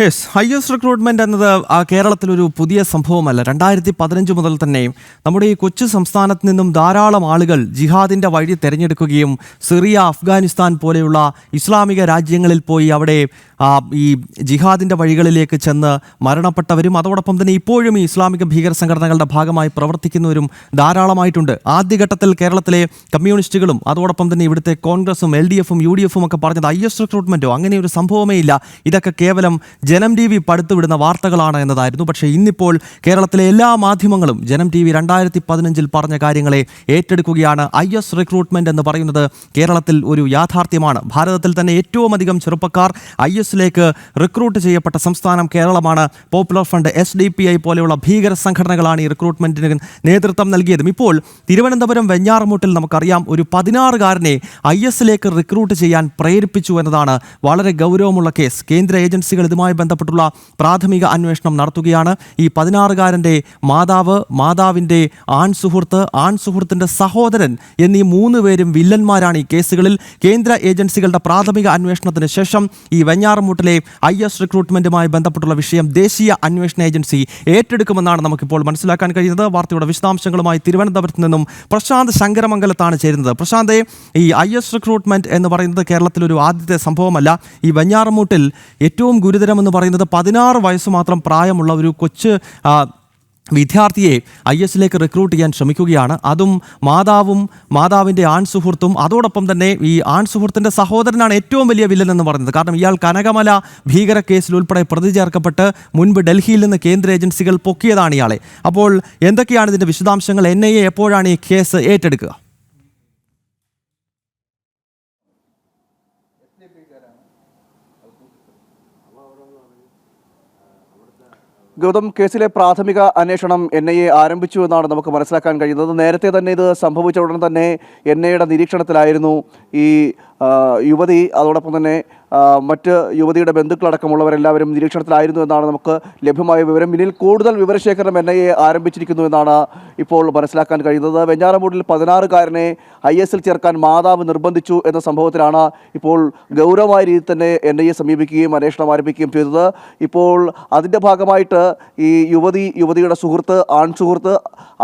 Yes, IS recruitment എന്നത് കേരളത്തിലൊരു പുതിയ സംഭവമല്ല. 2015 മുതൽ തന്നെ നമ്മുടെ ഈ കൊച്ചു സംസ്ഥാനത്ത് നിന്നും ധാരാളം ആളുകൾ ജിഹാദിന്റെ വഴി തിരഞ്ഞെടുക്കുകയും സിറിയ, അഫ്ഗാനിസ്ഥാൻ പോലെയുള്ള ഇസ്ലാമിക രാജ്യങ്ങളിൽ പോയി അവിടെ ഈ ജിഹാദിന്റെ വഴികളിലേക്ക് ചെന്ന് മരണപ്പെട്ടവരും അതോടൊപ്പം തന്നെ ഇപ്പോഴും ഈ ഇസ്ലാമിക ഭീകര സംഘടനകളുടെ ഭാഗമായി പ്രവർത്തിക്കുന്നവരും ധാരാളമായിട്ടുണ്ട്. ആദ്യഘട്ടത്തിൽ കേരളത്തിലെ കമ്മ്യൂണിസ്റ്റുകളും അതോടൊപ്പം തന്നെ ഇവിടുത്തെ കോൺഗ്രസും LDFും UDFും ഒക്കെ പറഞ്ഞത് IS റിക്രൂട്ട്മെന്റോ അങ്ങനെ ഒരു സംഭവമേ ഇല്ല, ഇതൊക്കെ കേവലം ജനം TV പടുത്തുവിടുന്ന വാർത്തകളാണ് എന്നതായിരുന്നു. പക്ഷേ ഇന്നിപ്പോൾ കേരളത്തിലെ എല്ലാ മാധ്യമങ്ങളും ജനം TV 2015 പറഞ്ഞ കാര്യങ്ങളെ ഏറ്റെടുക്കുകയാണ്. IS റിക്രൂട്ട്മെന്റ് എന്ന് പറയുന്നത് കേരളത്തിൽ ഒരു യാഥാർത്ഥ്യമാണ്. ഭാരതത്തിൽ തന്നെ ഏറ്റവും അധികം ചെറുപ്പക്കാർ ISലേക്ക് റിക്രൂട്ട് ചെയ്യപ്പെട്ട സംസ്ഥാനം കേരളമാണ്. പോപ്പുലർ ഫ്രണ്ട്, SDPI പോലെയുള്ള ഭീകര സംഘടനകളാണ് ഈ റിക്രൂട്ട്മെന്റിന് നേതൃത്വം നൽകിയതും. ഇപ്പോൾ തിരുവനന്തപുരം വെഞ്ഞാറമൂട്ടിൽ നമുക്കറിയാം, ഒരു 16-കാരനെ ISലേക്ക് റിക്രൂട്ട് ചെയ്യാൻ പ്രേരിപ്പിച്ചു എന്നതാണ് വളരെ ഗൗരവമുള്ള കേസ്. കേന്ദ്ര ഏജൻസികൾ ഇതുമായി ബന്ധപ്പെട്ടുള്ള പ്രാഥമിക അന്വേഷണം നടത്തുകയാണ്. ഈ 16-കാരൻ്റെ മാതാവിൻ്റെ ആൺസുഹൃത്തിൻ്റെ സഹോദരൻ എന്നീ 3 പേരും വില്ലന്മാരാണ് ഈ കേസുകളിൽ. കേന്ദ്ര ഏജൻസികളുടെ പ്രാഥമിക അന്വേഷണത്തിന് ശേഷം ഈ വെഞ്ഞാറമൂട്ടിലെ IS റിക്രൂട്ട്മെന്റുമായി ബന്ധപ്പെട്ടുള്ള വിഷയം ദേശീയ അന്വേഷണ ഏജൻസി ഏറ്റെടുക്കുമെന്നാണ് നമുക്കിപ്പോൾ മനസ്സിലാക്കാൻ കഴിയുന്നത്. വാർത്തയുടെ വിശദാംശങ്ങളുമായി തിരുവനന്തപുരത്ത് നിന്നും പ്രശാന്ത് ശങ്കരമംഗലത്താണ് ചേരുന്നത്. പ്രശാന്ത്, ഈ IS റിക്രൂട്ട്മെന്റ് എന്ന് പറയുന്നത് കേരളത്തിലൊരു ആദ്യത്തെ സംഭവമല്ല. ഈ വെഞ്ഞാറമൂട്ടിൽ ഏറ്റവും ഗുരുതരമെന്ന് പറയുന്നത് 16 വയസ്സ് മാത്രം പ്രായമുള്ള ഒരു കൊച്ചു വിദ്യാർത്ഥിയെ ISലേക്ക് റിക്രൂട്ട് ചെയ്യാൻ ശ്രമിക്കുകയാണ്. അതും മാതാവിൻ്റെ ആൺസുഹൃത്തും അതോടൊപ്പം തന്നെ ഈ ആൺസുഹൃത്തിൻ്റെ സഹോദരനാണ് ഏറ്റവും വലിയ വില്ലൻ എന്ന് പറയുന്നത്. കാരണം ഇയാൾ കനകമല ഭീകര കേസിൽ ഉൾപ്പെടെ പ്രതി ചേർക്കപ്പെട്ട് മുൻപ് ഡൽഹിയിൽ നിന്ന് കേന്ദ്ര ഏജൻസികൾ പൊക്കിയതാണ് ഇയാളെ. അപ്പോൾ എന്തൊക്കെയാണ് ഇതിൻ്റെ വിശദാംശങ്ങൾ? NIA എപ്പോഴാണ് ഈ കേസ് ഏറ്റെടുക്കുക? ഗൗതം, കേസിലെ പ്രാഥമിക അന്വേഷണം NIA ആരംഭിച്ചു എന്നാണ് നമുക്ക് മനസ്സിലാക്കാൻ കഴിയുന്നത്. നേരത്തെ തന്നെ ഇത് സംഭവിച്ച ഉടൻ തന്നെ NIAയുടെ നിരീക്ഷണത്തിലായിരുന്നു ഈ യുവതി. അതോടൊപ്പം തന്നെ മറ്റ് യുവതിയുടെ ബന്ധുക്കളടക്കമുള്ളവരെല്ലാവരും നിരീക്ഷണത്തിലായിരുന്നു എന്നാണ് നമുക്ക് ലഭ്യമായ വിവരം. ഇതിൽ കൂടുതൽ വിവരശേഖരണം NIA ആരംഭിച്ചിരിക്കുന്നു എന്നാണ് ഇപ്പോൾ മനസ്സിലാക്കാൻ കഴിയുന്നത്. വെഞ്ഞാറമൂട്ടിൽ 16-കാരനെ ISൽ ചേർക്കാൻ മാതാവ് നിർബന്ധിച്ചു എന്ന സംഭവത്തിലാണ് ഇപ്പോൾ ഗൗരവമായ രീതിയിൽ തന്നെ NIA സമീപിക്കുകയും അന്വേഷണം ആരംഭിക്കുകയും ചെയ്തത്. ഇപ്പോൾ അതിൻ്റെ ഭാഗമായിട്ട് ഈ യുവതിയുടെ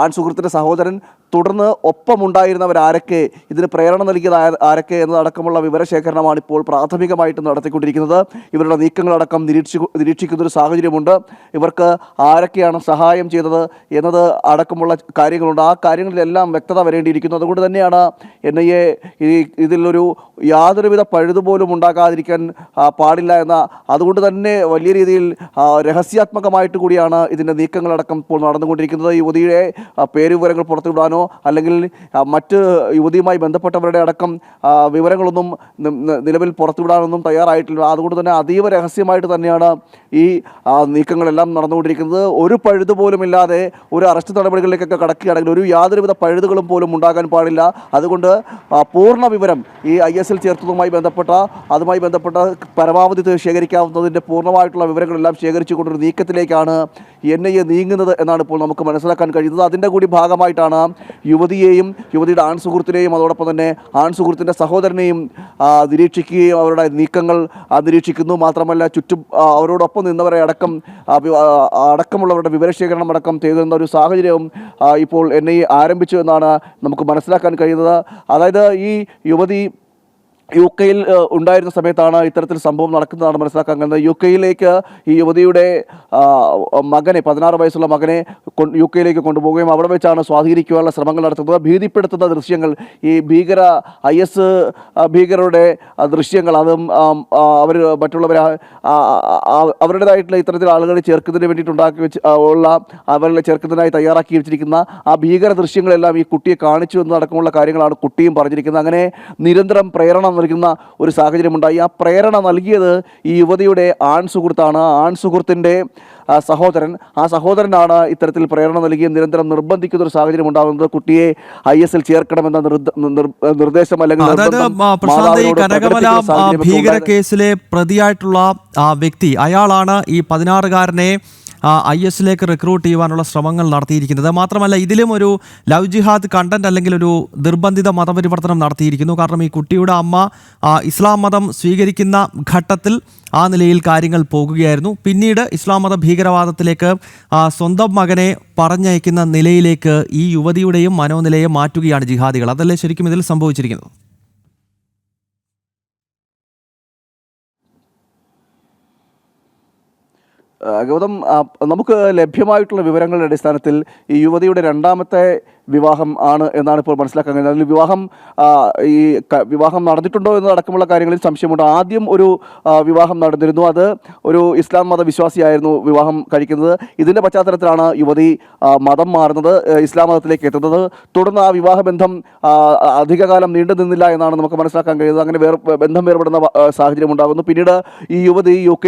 ആൺസുഹൃത്തിൻ്റെ സഹോദരൻ, തുടർന്ന് ഒപ്പമുണ്ടായിരുന്നവരാരൊക്കെ, ഇതിന് പ്രേരണ നൽകിയത് ആരൊക്കെ എന്നതടക്കമുള്ള വിവരശേഖരണമാണ് ഇപ്പോൾ പ്രാഥമികമായിട്ട് നടത്തിക്കൊണ്ടിരിക്കുന്നത്. ഇവരുടെ നീക്കങ്ങളടക്കം നിരീക്ഷിക്കുന്നൊരു സാഹചര്യമുണ്ട്. ഇവർക്ക് ആരൊക്കെയാണ് സഹായം ചെയ്തത് എന്നത് അടക്കമുള്ള കാര്യങ്ങളുണ്ട്. ആ കാര്യങ്ങളിലെല്ലാം വ്യക്തത വരേണ്ടിയിരിക്കുന്നു. അതുകൊണ്ട് തന്നെയാണ് NIA ഇതിലൊരു യാതൊരുവിധ പഴുതുപോലും ഉണ്ടാകാതിരിക്കാൻ പാടില്ല അതുകൊണ്ട് തന്നെ വലിയ രീതിയിൽ രഹസ്യാത്മകമായിട്ട് കൂടിയാണ് ഇതിൻ്റെ നീക്കങ്ങളടക്കം ഇപ്പോൾ നടന്നുകൊണ്ടിരിക്കുന്നത്. യുവതിയുടെ പേരുവിവരങ്ങൾ പുറത്തുവിടാനോ അല്ലെങ്കിൽ മറ്റ് യുവതിയുമായി ബന്ധപ്പെട്ടവരുടെ അടക്കം വിവരങ്ങളൊന്നും നിലവിൽ പുറത്തുവിടാനൊന്നും തയ്യാറായിട്ടില്ല. അതുകൊണ്ട് തന്നെ അതീവ രഹസ്യമായിട്ട് തന്നെയാണ് ഈ നീക്കങ്ങളെല്ലാം നടന്നുകൊണ്ടിരിക്കുന്നത്. ഒരു പഴുതു പോലും ഇല്ലാതെ ഒരു അറസ്റ്റ് നടപടികളിലേക്കൊക്കെ കടക്കുകയാണെങ്കിൽ യാതൊരുവിധ പഴുതുകളും പോലും ഉണ്ടാകാൻ പാടില്ല. അതുകൊണ്ട് പൂർണ്ണ വിവരം ഈ ISൽ ചേർത്തതുമായി അതുമായി ബന്ധപ്പെട്ട പരമാവധി ശേഖരിക്കാവുന്നതിൻ്റെ പൂർണ്ണമായിട്ടുള്ള വിവരങ്ങളെല്ലാം ശേഖരിച്ചുകൊണ്ടൊരു നീക്കത്തിലേക്കാണ് NIA നീങ്ങുന്നത് എന്നാണ് ഇപ്പോൾ നമുക്ക് മനസ്സിലാക്കാൻ കഴിയുന്നത്. അതിൻ്റെ കൂടി ഭാഗമായിട്ടാണ് യുവതിയെയും യുവതിയുടെ ആൺസുഹൃത്തിനെയും അതോടൊപ്പം തന്നെ ആൺസുഹൃത്തിൻ്റെ സഹോദരനെയും നിരീക്ഷിക്കുകയും അവരുടെ നീക്കങ്ങൾ നിരീക്ഷിക്കുന്നു. മാത്രമല്ല ചുറ്റും അവരോടൊപ്പം നിന്നവരെ അടക്കമുള്ളവരുടെ വിവരശേഖരണം അടക്കം ചെയ്യുന്ന ഒരു സാഹചര്യവും ഇപ്പോൾ NIA ആരംഭിച്ചു എന്നാണ് നമുക്ക് മനസ്സിലാക്കാൻ കഴിയുന്നത്. അതായത് ഈ യുവതി UK-യിൽ ഉണ്ടായിരുന്ന സമയത്താണ് ഇത്തരത്തിൽ സംഭവം നടക്കുന്നതാണ് മനസ്സിലാക്കാൻ കഴിയുന്നത്. UK-യിലേക്ക് ഈ യുവതിയുടെ മകനെ, 16 വയസ്സുള്ള മകനെ UK-യിലേക്ക് കൊണ്ടുപോവുകയും അവിടെ വെച്ചാണ് സ്വാധീനിക്കുവാനുള്ള ശ്രമങ്ങൾ നടത്തുന്നത്. ഭീതിപ്പെടുത്തുന്ന ദൃശ്യങ്ങൾ, ഈ IS ഭീകരരുടെ ദൃശ്യങ്ങൾ, അതും അവർ മറ്റുള്ളവരെ അവരുടേതായിട്ടുള്ള ഇത്തരത്തിൽ ആളുകളെ ചേർക്കുന്നതിന് വേണ്ടിയിട്ട് അവരെ ചേർക്കുന്നതിനായി തയ്യാറാക്കി വെച്ചിരിക്കുന്ന ആ ഭീകര ദൃശ്യങ്ങളെല്ലാം ഈ കുട്ടിയെ കാണിച്ചു എന്നതടക്കമുള്ള കാര്യങ്ങളാണ് കുട്ടിയും പറഞ്ഞിരിക്കുന്നത്. അങ്ങനെ നിരന്തരം പ്രേരണ നൽകുന്ന ഒരു സാഹചര്യമുണ്ടായി. ആ പ്രേരണ നൽകിയത് ഈ യുവതിയുടെ ആൺസുഹൃത്താണ്. ആൺസുഹൃത്തിൻ്റെ സഹോദരനാണ് ഇത്തരത്തിൽ പ്രേരണ നൽകിയും നിരന്തരം നിർബന്ധിക്കുന്ന ഒരു സാഹചര്യം ഉണ്ടാകുന്നത്. കുട്ടിയെ ISൽ ചേർക്കണമെന്ന നിർദ്ദേശം ഭീകര കേസിലെ പ്രതിയായിട്ടുള്ള വ്യക്തി, അയാളാണ് ഈ 16-കാരനെ IS-ലേക്ക് റിക്രൂട്ട് ചെയ്യുവാനുള്ള ശ്രമങ്ങൾ നടത്തിയിരിക്കുന്നത്. മാത്രമല്ല ഇതിലും ഒരു ലവ് ജിഹാദ് കണ്ടന്റ് അല്ലെങ്കിൽ ഒരു നിർബന്ധിത മതപരിവർത്തനം നടത്തിയിരിക്കുന്നു. കാരണം ഈ കുട്ടിയുടെ അമ്മ ഇസ്ലാം മതം സ്വീകരിക്കുന്ന ഘട്ടത്തിൽ ആ നിലയിൽ കാര്യങ്ങൾ പോകുകയായിരുന്നു. പിന്നീട് ഇസ്ലാം മത ഭീകരവാദത്തിലേക്ക് സ്വന്തം മകനെ പറഞ്ഞയക്കുന്ന നിലയിലേക്ക് ഈ യുവതിയുടെയും മനോനിലയെ മാറ്റുകയാണ് ജിഹാദികൾ. അതല്ലേ ശരിക്കും ഇതിൽ സംഭവിച്ചിരിക്കുന്നത്? ഗൗതം, നമുക്ക് ലഭ്യമായിട്ടുള്ള വിവരങ്ങളുടെ അടിസ്ഥാനത്തിൽ ഈ യുവതിയുടെ രണ്ടാമത്തെ വിവാഹം ആണ് എന്നാണ് ഇപ്പോൾ മനസ്സിലാക്കാൻ കഴിയുന്നത്. അതിൽ വിവാഹം നടന്നിട്ടുണ്ടോ എന്നതടക്കമുള്ള കാര്യങ്ങളിൽ സംശയമുണ്ട്. ആദ്യം ഒരു വിവാഹം നടന്നിരുന്നു. അത് ഒരു ഇസ്ലാം മത വിശ്വാസിയായിരുന്നു വിവാഹം കഴിക്കുന്നത്. ഇതിൻ്റെ പശ്ചാത്തലത്തിലാണ് യുവതി മതം മാറുന്നത്, ഇസ്ലാം മതത്തിലേക്ക് എത്തുന്നത്. തുടർന്ന് ആ വിവാഹബന്ധം അധികകാലം നീണ്ടു നിന്നില്ല എന്നാണ് നമുക്ക് മനസ്സിലാക്കാൻ കഴിയുന്നത്. അങ്ങനെ ബന്ധം വേർപെടുന്ന സാഹചര്യം ഉണ്ടാകുന്നു. പിന്നീട് ഈ യുവതി UK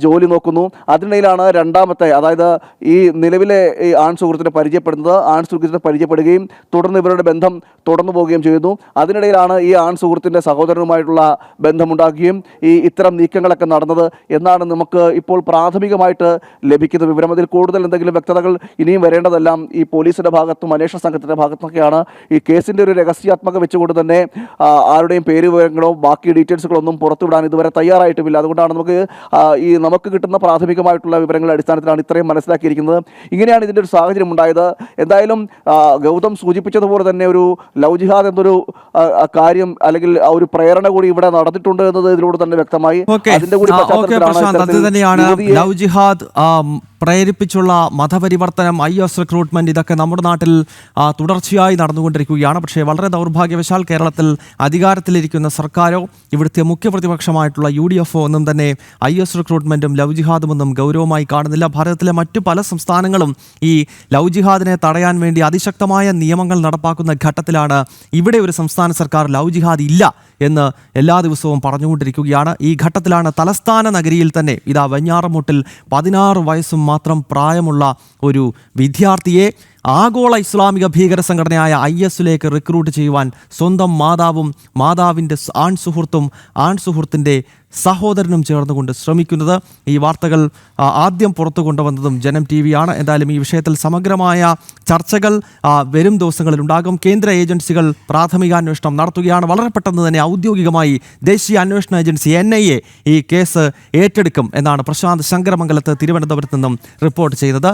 ജോലി നോക്കുന്നു. അതിനിടയിലാണ് രണ്ടാമത്തെ, അതായത് ഈ നിലവിലെ ഈ ആൺ സുഹൃത്തിനെ പരിചയപ്പെടുകയും തുടർന്ന് ഇവരുടെ ബന്ധം തുടർന്നു പോവുകയും ചെയ്യുന്നു. അതിനിടയിലാണ് ഈ ആൺ സുഹൃത്തിൻ്റെ സഹോദരനുമായിട്ടുള്ള ബന്ധമുണ്ടാക്കുകയും ഇത്തരം നീക്കങ്ങളൊക്കെ നടന്നത് എന്നാണ് നമുക്ക് ഇപ്പോൾ പ്രാഥമികമായിട്ട് ലഭിക്കുന്ന വിവരം. അതിൽ കൂടുതൽ എന്തെങ്കിലും വ്യക്തതകൾ ഇനിയും വരേണ്ടതെല്ലാം ഈ പോലീസിൻ്റെ ഭാഗത്തും അന്വേഷണ സംഘത്തിൻ്റെ ഭാഗത്തുമൊക്കെയാണ്. ഈ കേസിൻ്റെ ഒരു രഹസ്യാത്മക വെച്ചുകൊണ്ട് തന്നെ ആരുടെയും പേര് വിവരങ്ങളോ ബാക്കി ഡീറ്റെയിൽസുകളൊന്നും പുറത്തുവിടാൻ ഇതുവരെ തയ്യാറായിട്ടുമില്ല. അതുകൊണ്ടാണ് നമുക്ക് കിട്ടുന്ന പ്രാഥമികമായിട്ടുള്ള വിവരങ്ങളുടെ അടിസ്ഥാനത്തിലാണ് ഇത്രയും മനസ്സിലാക്കിയിരിക്കുന്നത്. ഇങ്ങനെയാണ് ഇതിൻ്റെ ഒരു സാഹചര്യം ഉണ്ടായത്. എന്തായാലും ഗൗതം സൂചിപ്പിച്ചതുപോലെ തന്നെ ഒരു ലവ് ജിഹാദ് എന്നൊരു കാര്യം അല്ലെങ്കിൽ ആ ഒരു പ്രേരണ കൂടി ഇവിടെ നടന്നിട്ടുണ്ട് എന്നത് ഇതിലൂടെ തന്നെ വ്യക്തമായി. അതിന്റെ കൂടി ലവ് ജിഹാദ് പ്രേരിപ്പിച്ചുള്ള മതപരിവർത്തനം, IS റിക്രൂട്ട്മെന്റ്, ഇതൊക്കെ നമ്മുടെ നാട്ടിൽ തുടർച്ചയായി നടന്നുകൊണ്ടിരിക്കുകയാണ്. പക്ഷേ വളരെ ദൗർഭാഗ്യവശാൽ കേരളത്തിൽ അധികാരത്തിലിരിക്കുന്ന സർക്കാരോ ഇവിടുത്തെ മുഖ്യ പ്രതിപക്ഷമായിട്ടുള്ള UDF ഒന്നും തന്നെ IS റിക്രൂട്ട്മെന്റും ലവ് ജിഹാദും ഒന്നും ഗൗരവമായി കാണുന്നില്ല. ഭാരതത്തിലെ മറ്റു പല സംസ്ഥാനങ്ങളും ഈ ലവ് ജിഹാദിനെ തടയാൻ വേണ്ടി അതിശക്തമായ നിയമങ്ങൾ നടപ്പാക്കുന്ന ഘട്ടത്തിലാണ് ഇവിടെ ഒരു സംസ്ഥാന സർക്കാർ ലവ് ജിഹാദ് ഇല്ല എന്ന് എല്ലാ ദിവസവും പറഞ്ഞുകൊണ്ടിരിക്കുകയാണ്. ഈ ഘട്ടത്തിലാണ് തലസ്ഥാന നഗരിയിൽ തന്നെ ഇതാ വെഞ്ഞാറമൂട്ടിൽ 16 വയസ്സും മാത്രം പ്രായമുള്ള ഒരു വിദ്യാർത്ഥിയെ ആഗോള ഇസ്ലാമിക ഭീകര സംഘടനയായ IS-ലേക്ക് റിക്രൂട്ട് ചെയ്യുവാൻ സ്വന്തം മാതാവും മാതാവിൻ്റെ ആൺ സുഹൃത്തിൻ്റെ സഹോദരനും ചേർന്നുകൊണ്ട് ശ്രമിക്കുന്നത്. ഈ വാർത്തകൾ ആദ്യം പുറത്തു കൊണ്ടുവന്നതും ജനം TV ആണ്. എന്തായാലും ഈ വിഷയത്തിൽ സമഗ്രമായ ചർച്ചകൾ വരും ദിവസങ്ങളിൽ ഉണ്ടാകും. കേന്ദ്ര ഏജൻസികൾ പ്രാഥമികാന്വേഷണം നടത്തുകയാണ്. വളരെ പെട്ടെന്ന് തന്നെ ഔദ്യോഗികമായി ദേശീയ അന്വേഷണ ഏജൻസി NIA ഈ കേസ് ഏറ്റെടുക്കും എന്നാണ് പ്രശാന്ത് ശങ്കരമംഗലത്ത് തിരുവനന്തപുരത്ത് നിന്നും റിപ്പോർട്ട് ചെയ്തത്.